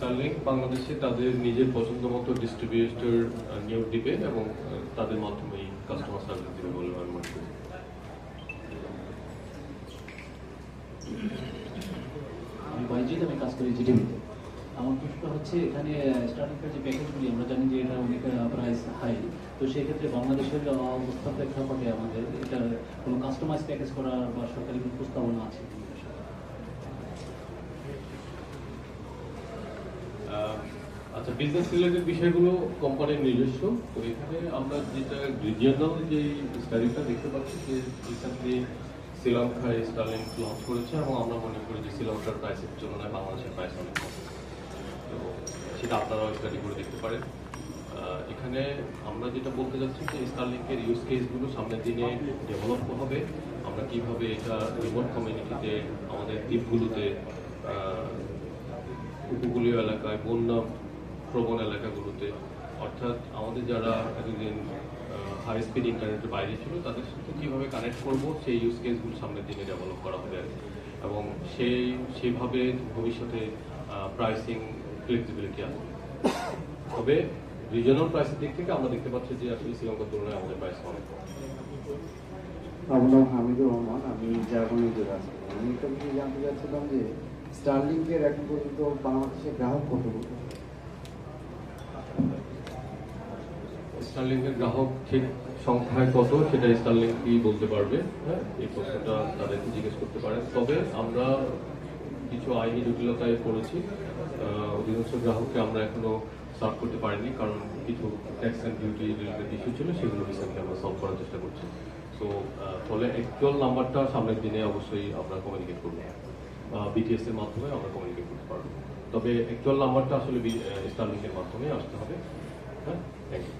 Starlink বাংলাদেশে তাদের নিজের পছন্দ মতো ডিস্ট্রিবিউটর নিয়োগ দিবে এবং তাদের মাধ্যমেই কাস্টমার সার্ভিস দিবে বলে আমি মনে করি। আমি বাইজিৎ, আমি কাজ করি জিটিভিতে। আমার প্রশ্নটা হচ্ছে এখানে স্টার্টিংয়ের যে প্যাকেজগুলি আমরা জানি যে এটা অনেক প্রাইস হাই, তো সেক্ষেত্রে বাংলাদেশের অবস্থার প্রেক্ষাপটে আমাদের এটা কোনো কাস্টমাইজ প্যাকেজ করার বা সরকারি কোনো প্রস্তাবনা আছে? আচ্ছা, বিজনেস রিলেটেড বিষয়গুলো কোম্পানির নিজস্ব। তো এখানে আমরা যেটা রিজিয়নাল যে স্টাডিটা দেখতে পাচ্ছি যে রিসেন্টলি শ্রীলঙ্কায় স্টারলিংক লঞ্চ করেছে এবং আমরা মনে করি যে শ্রীলঙ্কার প্রাইসের তুলনায় বাংলাদেশের প্রাইস অনেক কম। তো সেটা আপনারাও স্টাডি করে দেখতে পারেন। এখানে আমরা যেটা বলতে যাচ্ছি যে স্টারলিংকের ইউজ কেসগুলো সামনের দিনে ডেভেলপ হবে। আমরা কিভাবে এটা রিমোট কমিউনিটিতে, আমাদের দ্বীপগুলোতে, উপকূলীয় এলাকায়, বন্যা প্রবণ এলাকাগুলোতে, অর্থাৎ আমাদের যারা এতদিন হাই স্পিড ইন্টারনেটের বাইরে ছিল তাদের সাথে কীভাবে কানেক্ট করবো সেই ইউজ কেসগুলো সামনের দিনে ডেভেলপ করা হবে আর কি। এবং সেইভাবে ভবিষ্যতে প্রাইসিং ফ্লেক্সিবিলিটি আসবে। তবে রিজনাল প্রাইসের দিক থেকে আমরা দেখতে পাচ্ছি যে আসলে শ্রীলঙ্কার তুলনায় আমাদের প্রাইস অনেক কম। আমার নাম হামিদুর রহমান, আমি জার্মানি থেকে আছি। আমি একটা বিষয় জানতে চাচ্ছিলাম যে স্টারলিংকের এখন পর্যন্ত বাংলাদেশের গ্রাহক কত? স্টারলিংকের গ্রাহক ঠিক সংখ্যায় কত সেটা স্টারলিংকই বলতে পারবে। হ্যাঁ, এই প্রশ্নটা তাদেরকে জিজ্ঞেস করতে পারেন। তবে আমরা কিছু আইনি জটিলতায় পড়েছি, অধিকাংশ গ্রাহককে আমরা এখনো সার্ভ করতে পারিনি, কারণ কিছু tax and duty related issue ছিল, সেগুলো রিসেন্টলি আমরা সলভ করার চেষ্টা করছি। সো ফলে অ্যাকচুয়াল নাম্বারটা সামনের দিনে অবশ্যই আমরা কমিউনিকেট করবো, বিটিএস এর মাধ্যমে আমরা কমিউনিকেট করতে পারবো। তবে অ্যাকচুয়াল নাম্বারটা আসলে স্টারলিংকের মাধ্যমে আসতে হবে। হ্যাঁ, থ্যাংক ইউ।